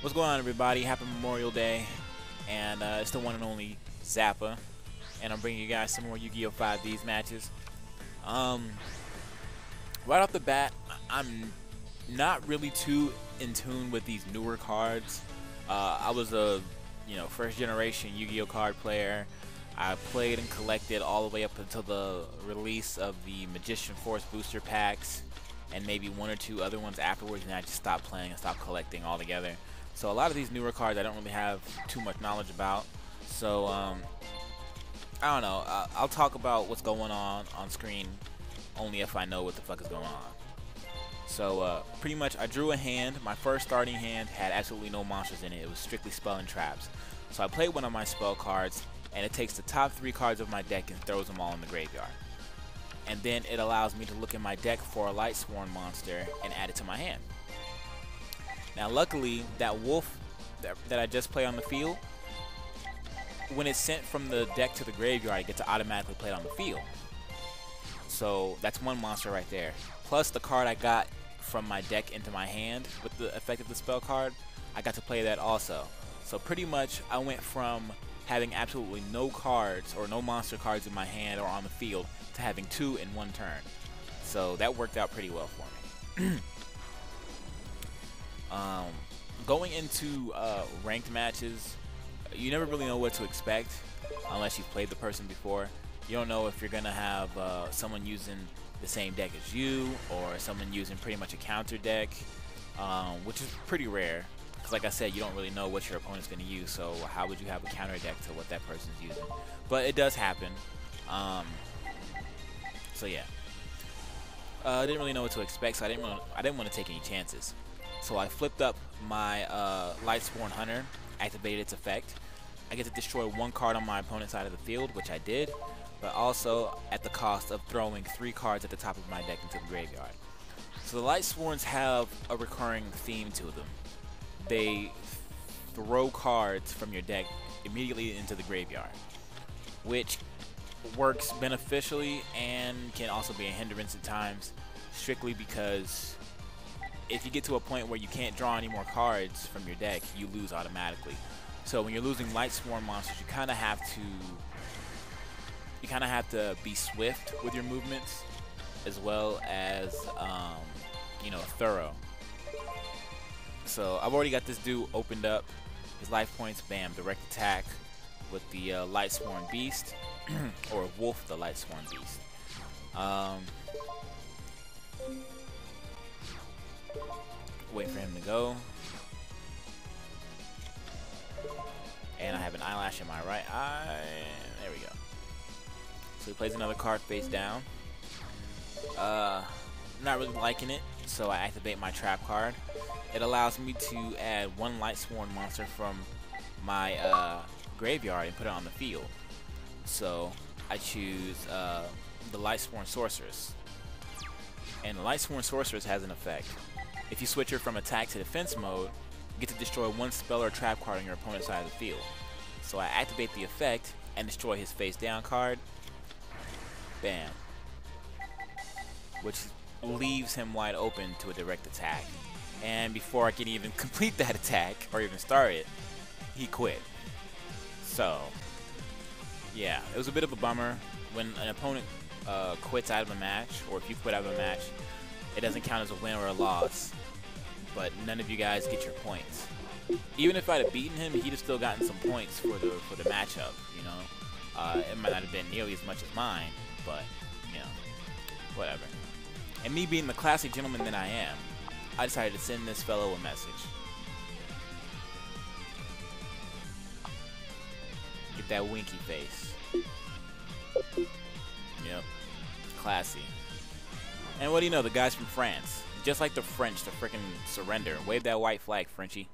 What's going on, everybody? Happy Memorial Day, and it's the one and only Zappa, and I'm bringing you guys some more Yu-Gi-Oh! 5D's matches. Um, right off the bat, I'm not really too in tune with these newer cards. I was a first generation Yu-Gi-Oh! Card player. I played and collected all the way up until the release of the Magician Force booster packs, and maybe one or two other ones afterwards, and I just stopped playing and stopped collecting altogether. So a lot of these newer cards I don't really have too much knowledge about. So I don't know. I'll talk about what's going on screen only if I know what the fuck is going on. So pretty much I drew a hand. My first starting hand had absolutely no monsters in it. It was strictly spell and traps. So I played one of my spell cards, and it takes the top 3 cards of my deck and throws them all in the graveyard. And then it allows me to look in my deck for a Lightsworn monster and add it to my hand. Now luckily, that wolf that I just played on the field, when it's sent from the deck to the graveyard, I get to automatically play it on the field. So that's one monster right there. Plus the card I got from my deck into my hand with the effect of the spell card, I got to play that also. So pretty much I went from having absolutely no cards or no monster cards in my hand or on the field to having 2 in one turn. So that worked out pretty well for me. Going into ranked matches, you never really know what to expect unless you've played the person before. You don't know if you're gonna have someone using the same deck as you, or someone using pretty much a counter deck, which is pretty rare. Because like I said, you don't really know what your opponent's gonna use, so how would you have a counter deck to what that person's using? But it does happen. So yeah, I didn't really know what to expect, so I didn't want to take any chances. So I flipped up my Lightsworn Hunter, activated its effect. I get to destroy 1 card on my opponent's side of the field, which I did, but also at the cost of throwing 3 cards at the top of my deck into the graveyard. So the Lightsworns have a recurring theme to them. They throw cards from your deck immediately into the graveyard, which works beneficially and can also be a hindrance at times, strictly because if you get to a point where you can't draw any more cards from your deck, you lose automatically. So when you're losing Lightsworn monsters, you kind of have to be swift with your movements, as well as thorough. So I've already got this dude opened up. His life points, bam, direct attack with the Lightsworn Beast, or Wolf the Lightsworn Beast. Wait for him to go. And I have an eyelash in my right eye. There we go. So he plays another card face down. Not really liking it, so I activate my trap card. It allows me to add 1 Lightsworn monster from my graveyard and put it on the field. So I choose the Lightsworn Sorceress. And the Lightsworn Sorceress has an effect. If you switch her from attack to defense mode, you get to destroy 1 spell or trap card on your opponent's side of the field. So I activate the effect and destroy his face down card. Bam. Which leaves him wide open to a direct attack. And before I can even complete that attack or even start it, he quit. So yeah, it was a bit of a bummer when an opponent quits out of a match, or if you quit out of a match, it doesn't count as a win or a loss, but none of you guys get your points. Even if I'd have beaten him, he'd have still gotten some points for the matchup. It might not have been nearly as much as mine, but whatever. And me being the classy gentleman that I am, I decided to send this fellow a message. Get that winky face. Yep, classy. And what do you know, the guy's from France. Just like the French to frickin' surrender. Wave that white flag, Frenchie.